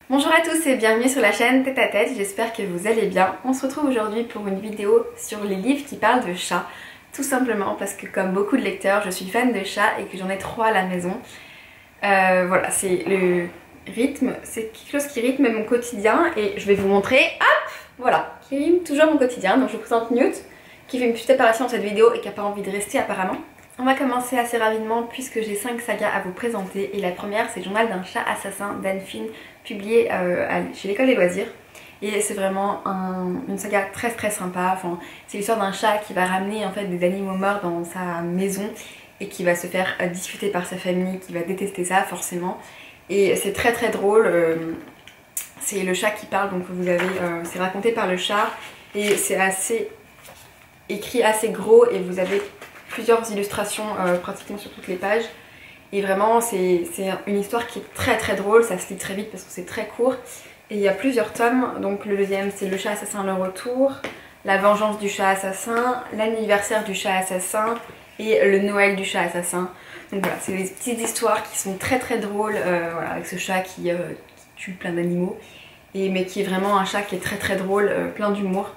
Bonjour à tous et bienvenue sur la chaîne Tête à Tête, j'espère que vous allez bien. On se retrouve aujourd'hui pour une vidéo sur les livres qui parlent de chats. Tout simplement parce que comme beaucoup de lecteurs, je suis fan de chats et que j'en ai 3 à la maison. Voilà, c'est le rythme, c'est quelque chose qui rythme mon quotidien et je vais vous montrer, hop, voilà, qui rythme toujours mon quotidien. Donc je vous présente Newt, qui fait une petite apparition dans cette vidéo et qui n'a pas envie de rester apparemment. On va commencer assez rapidement puisque j'ai 5 sagas à vous présenter et la première c'est Journal d'un chat assassin d'Anne Fine, publié chez l'école des loisirs. Et c'est vraiment une saga très sympa. Enfin, c'est l'histoire d'un chat qui va ramener en fait des animaux morts dans sa maison et qui va se faire discuter par sa famille, qui va détester ça forcément. Et c'est très drôle. C'est le chat qui parle, donc vous avez, c'est raconté par le chat et c'est assez écrit assez gros et vous avez plusieurs illustrations pratiquement sur toutes les pages. Et vraiment c'est une histoire qui est très drôle, ça se lit très vite parce que c'est très court. Et il y a plusieurs tomes, donc le deuxième c'est Le chat assassin le retour, La vengeance du chat assassin, L'anniversaire du chat assassin et Le Noël du chat assassin. Donc voilà, c'est des petites histoires qui sont très drôles, voilà, avec ce chat qui tue plein d'animaux, mais qui est vraiment un chat qui est très drôle, plein d'humour.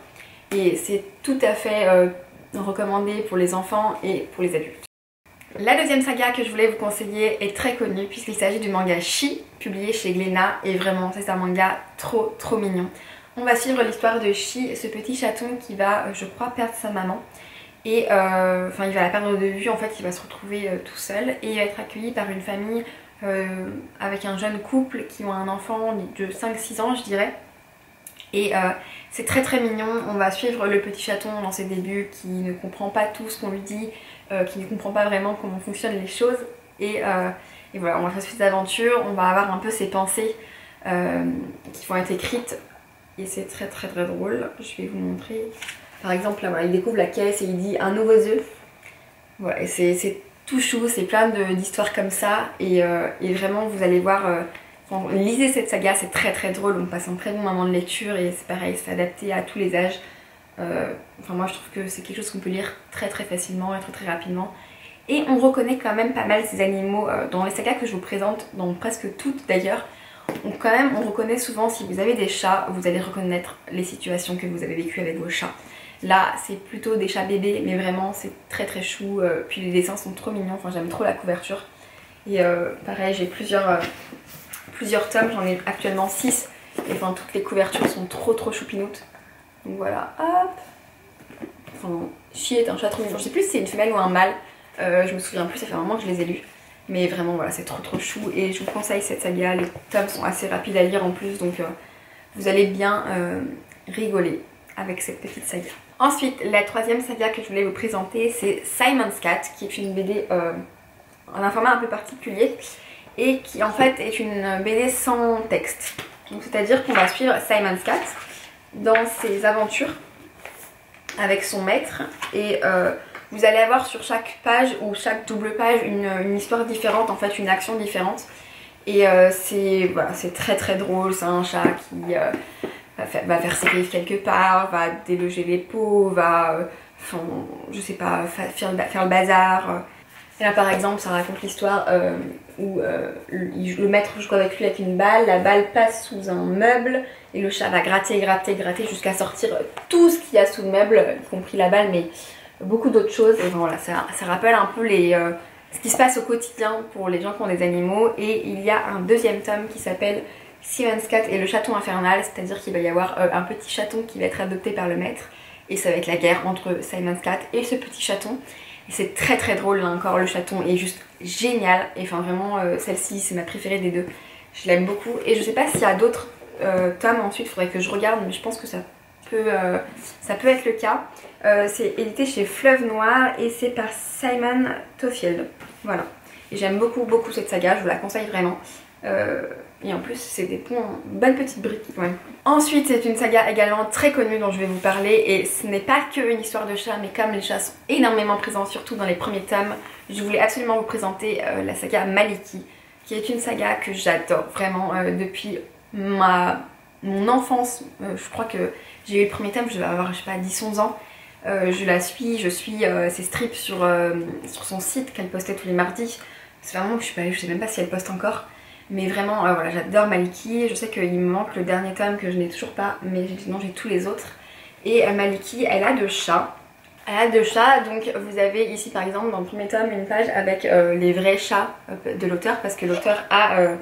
Et c'est tout à fait recommandé pour les enfants et pour les adultes. La deuxième saga que je voulais vous conseiller est très connue puisqu'il s'agit du manga Chi, publié chez Glénat, et vraiment c'est un manga trop mignon. On va suivre l'histoire de Chi, ce petit chaton qui va, je crois, perdre sa maman. Et enfin il va la perdre de vue, en fait il va se retrouver tout seul et il va être accueilli par une famille avec un jeune couple qui ont un enfant de 5-6 ans je dirais. Et c'est très mignon, on va suivre le petit chaton dans ses débuts qui ne comprend pas tout ce qu'on lui dit, qui ne comprend pas vraiment comment fonctionnent les choses. Et voilà, on va faire cette aventure, on va avoir un peu ses pensées qui vont être écrites et c'est très drôle. Je vais vous montrer. Par exemple, là, voilà, il découvre la caisse et il dit un nouveau œuf. Voilà, c'est tout chou, c'est plein d'histoires comme ça et vraiment vous allez voir. Lisez cette saga, c'est très drôle, on passe un très bon moment de lecture et c'est pareil, c'est adapté à tous les âges. Enfin moi je trouve que c'est quelque chose qu'on peut lire très facilement et très rapidement. Et on reconnaît quand même pas mal ces animaux dans les sagas que je vous présente, dans presque toutes d'ailleurs. On reconnaît souvent, si vous avez des chats, vous allez reconnaître les situations que vous avez vécues avec vos chats. Là c'est plutôt des chats bébés mais vraiment c'est très chou, puis les dessins sont trop mignons, enfin j'aime trop la couverture. Et pareil j'ai plusieurs tomes, j'en ai actuellement 6 et enfin toutes les couvertures sont trop choupinoutes. Donc voilà, hop. Enfin, Chi est un chat trop mignon, je sais plus si c'est une femelle ou un mâle, je me souviens plus, ça fait un moment que je les ai lus. Mais vraiment voilà, c'est trop chou et je vous conseille cette saga, les tomes sont assez rapides à lire en plus donc vous allez bien rigoler avec cette petite saga. Ensuite, la troisième saga que je voulais vous présenter c'est Simon's Cat, qui est une BD en un format un peu particulier et qui en fait est une BD sans texte. Donc c'est-à-dire qu'on va suivre Simon's Cat dans ses aventures avec son maître et vous allez avoir sur chaque page ou chaque double page une histoire différente, en fait une action différente. Et c'est voilà, très drôle, c'est un chat qui va faire ses griffes quelque part, va déloger les pots, va je sais pas, faire le bazar. Et là par exemple ça raconte l'histoire où le maître joue avec lui avec une balle, la balle passe sous un meuble et le chat va gratter jusqu'à sortir tout ce qu'il y a sous le meuble, y compris la balle mais beaucoup d'autres choses. Et voilà, ça rappelle un peu ce qui se passe au quotidien pour les gens qui ont des animaux. Et il y a un deuxième tome qui s'appelle Simon's Cat et le chaton infernal, c'est-à-dire qu'il va y avoir un petit chaton qui va être adopté par le maître et ça va être la guerre entre Simon's Cat et ce petit chaton. Et c'est très drôle, là encore le chaton est juste génial. Et enfin vraiment celle-ci c'est ma préférée des deux. Je l'aime beaucoup. Et je sais pas s'il y a d'autres tomes ensuite, il faudrait que je regarde, mais je pense que ça peut être le cas. C'est édité chez Fleuve Noir et c'est par Simon Tofield. Voilà. Et j'aime beaucoup cette saga, je vous la conseille vraiment. Et en plus c'est des bonnes petites briques quand même. Ensuite c'est une saga également très connue dont je vais vous parler et ce n'est pas qu'une histoire de chat, mais comme les chats sont énormément présents surtout dans les premiers tomes, je voulais absolument vous présenter la saga Maliki, qui est une saga que j'adore vraiment depuis mon enfance. Je crois que j'ai eu le premier tome, je vais avoir je sais pas 10-11 ans. Je la suis, je suis ses strips sur son site qu'elle postait tous les mardis. C'est vraiment que je sais même pas si elle poste encore. Mais vraiment, voilà, j'adore Maliki. Je sais qu'il me manque le dernier tome que je n'ai toujours pas, mais sinon j'ai tous les autres. Et Maliki, elle a 2 chats. Elle a 2 chats, donc vous avez ici par exemple dans le premier tome une page avec les vrais chats de l'auteur, parce que l'auteur a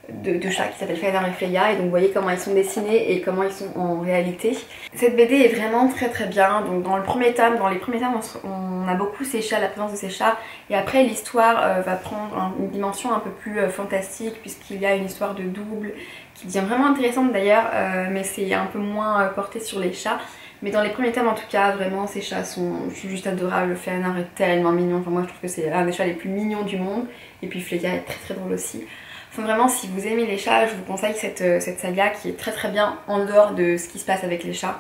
2 chats qui s'appellent Fayadar et Freya, et donc vous voyez comment ils sont dessinés et comment ils sont en réalité. Cette BD est vraiment très bien. Donc dans le premier tome, dans les premiers tomes, on a beaucoup ces chats, la présence de ces chats, et après l'histoire va prendre une dimension un peu plus fantastique, puisqu'il y a une histoire de double qui devient vraiment intéressante d'ailleurs, mais c'est un peu moins porté sur les chats. Mais dans les premiers tomes en tout cas, vraiment ces chats sont juste adorables. Fëanor est tellement mignon, enfin moi je trouve que c'est un des chats les plus mignons du monde, et puis Freya est très drôle aussi. Enfin vraiment, si vous aimez les chats, je vous conseille cette saga qui est très bien en dehors de ce qui se passe avec les chats.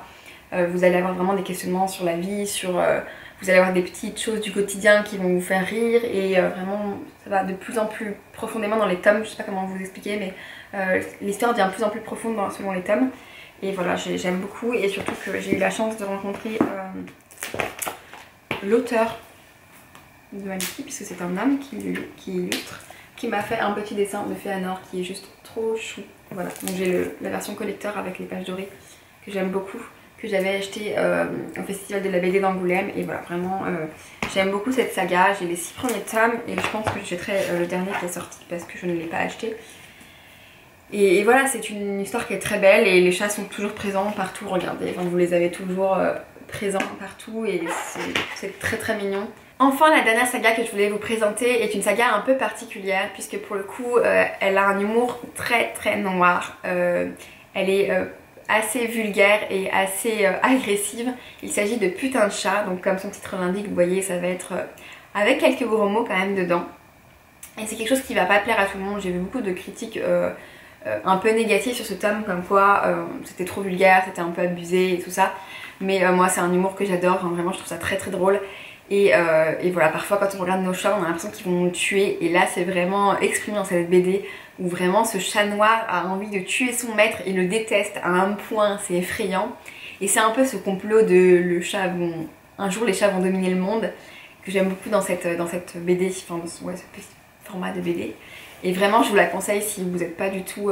Vous allez avoir vraiment des questionnements sur la vie, vous allez avoir des petites choses du quotidien qui vont vous faire rire, et vraiment ça va de plus en plus profondément dans les tomes. Je sais pas comment vous expliquer, mais l'histoire devient de plus en plus profonde selon les tomes. Et voilà, j'aime beaucoup, et surtout que j'ai eu la chance de rencontrer l'auteur de Maliki, puisque c'est un homme qui illustre, qui m'a fait un petit dessin de Fëanor qui est juste trop chou. Voilà, donc j'ai la version collector avec les pages dorées que j'aime beaucoup, que j'avais acheté au festival de la BD d'Angoulême, et voilà, vraiment j'aime beaucoup cette saga. J'ai les 6 premiers tomes et je pense que j'achèterai le dernier qui est sorti parce que je ne l'ai pas acheté. Et voilà, c'est une histoire qui est très belle, et les chats sont toujours présents partout, regardez, enfin, vous les avez toujours présents partout, et c'est très mignon. Enfin, la dernière saga que je voulais vous présenter est une saga un peu particulière, puisque pour le coup elle a un humour très noir. Elle est assez vulgaire et assez agressive. Il s'agit de Putain de chat, donc comme son titre l'indique, vous voyez, ça va être avec quelques gros mots quand même dedans. Et c'est quelque chose qui va pas plaire à tout le monde. J'ai vu beaucoup de critiques un peu négatives sur ce tome, comme quoi c'était trop vulgaire, c'était un peu abusé et tout ça. Mais moi c'est un humour que j'adore, enfin, vraiment je trouve ça très drôle. Et voilà, parfois quand on regarde nos chats, on a l'impression qu'ils vont nous tuer, et là c'est vraiment exprimé dans cette BD où vraiment ce chat noir a envie de tuer son maître et le déteste à un point, c'est effrayant. Et c'est un peu ce complot de un jour les chats vont dominer le monde, que j'aime beaucoup dans cette BD, enfin dans ce petit format de BD. Et vraiment je vous la conseille si vous n'êtes pas du tout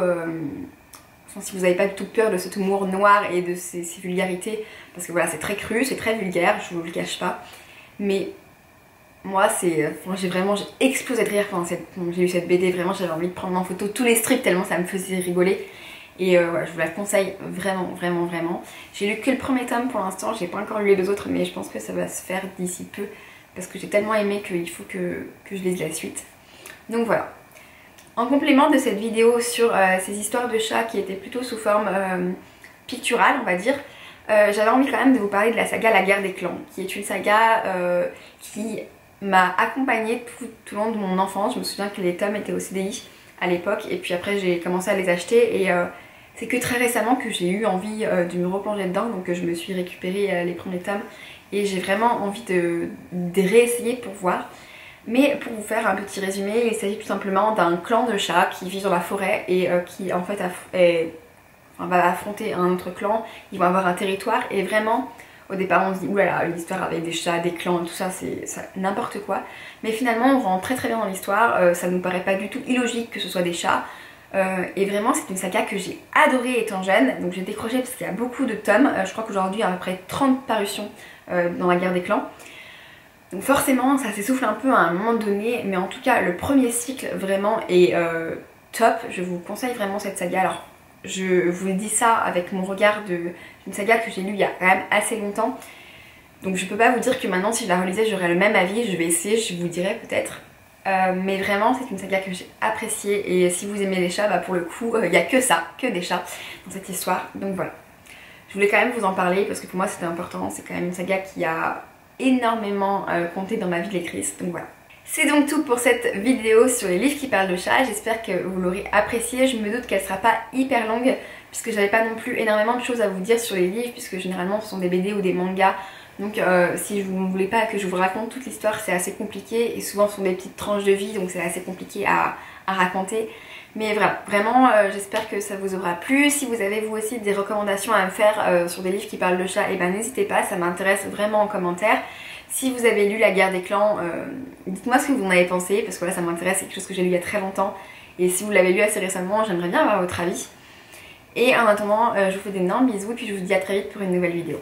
si vous n'avez pas du tout peur de cet humour noir et de ces vulgarités, parce que voilà, c'est très cru, c'est très vulgaire, je vous le cache pas. Mais moi j'ai explosé de rire quand j'ai lu cette BD. Vraiment j'avais envie de prendre en photo tous les strips tellement ça me faisait rigoler. Et voilà, je vous la conseille vraiment. J'ai lu que le premier tome pour l'instant, j'ai pas encore lu les 2 autres, mais je pense que ça va se faire d'ici peu, parce que j'ai tellement aimé qu'il faut que je lise la suite. Donc voilà. En complément de cette vidéo sur ces histoires de chats qui étaient plutôt sous forme picturale, on va dire, j'avais envie quand même de vous parler de la saga La Guerre des Clans, qui est une saga qui m'a accompagnée tout le long de mon enfance. Je me souviens que les tomes étaient au CDI à l'époque, et puis après j'ai commencé à les acheter, et c'est que très récemment que j'ai eu envie de me replonger dedans, donc je me suis récupéré les premiers tomes, et j'ai vraiment envie de réessayer pour voir. Mais pour vous faire un petit résumé, il s'agit tout simplement d'un clan de chats qui vit dans la forêt, et qui en fait va affronter un autre clan. Ils vont avoir un territoire, et vraiment au départ on se dit oulala, l'histoire avec des chats, des clans, tout ça c'est n'importe quoi. Mais finalement on rentre très bien dans l'histoire, ça nous paraît pas du tout illogique que ce soit des chats. Et vraiment c'est une saga que j'ai adorée étant jeune, donc j'ai décroché parce qu'il y a beaucoup de tomes. Je crois qu'aujourd'hui il y a à peu près 30 parutions dans La Guerre des Clans. Donc forcément ça s'essouffle un peu à un moment donné, mais en tout cas le premier cycle vraiment est top. Je vous conseille vraiment cette saga. Alors je vous dis ça avec mon regard d'une saga que j'ai lue il y a quand même assez longtemps, donc je peux pas vous dire que maintenant si je la relisais j'aurais le même avis. Je vais essayer, je vous dirai peut-être. Mais vraiment c'est une saga que j'ai appréciée, et si vous aimez les chats, bah pour le coup il n'y a que ça, que des chats dans cette histoire. Donc voilà, je voulais quand même vous en parler parce que pour moi c'était important. C'est quand même une saga qui a énormément compté dans ma vie de lectrice, donc voilà. C'est donc tout pour cette vidéo sur les livres qui parlent de chats. J'espère que vous l'aurez appréciée. Je me doute qu'elle sera pas hyper longue, puisque j'avais pas non plus énormément de choses à vous dire sur les livres, puisque généralement ce sont des BD ou des mangas. Donc si vous ne voulez pas que je vous raconte toute l'histoire, c'est assez compliqué, et souvent ce sont des petites tranches de vie, donc c'est assez compliqué à raconter. Mais voilà, vraiment j'espère que ça vous aura plu. Si vous avez vous aussi des recommandations à me faire sur des livres qui parlent de chats, et ben n'hésitez pas, ça m'intéresse vraiment en commentaire. Si vous avez lu La Guerre des Clans, dites-moi ce que vous en avez pensé, parce que là ça m'intéresse, c'est quelque chose que j'ai lu il y a très longtemps, Et si vous l'avez lu assez récemment, j'aimerais bien avoir votre avis. Et en attendant, je vous fais d'énormes bisous et puis je vous dis à très vite pour une nouvelle vidéo.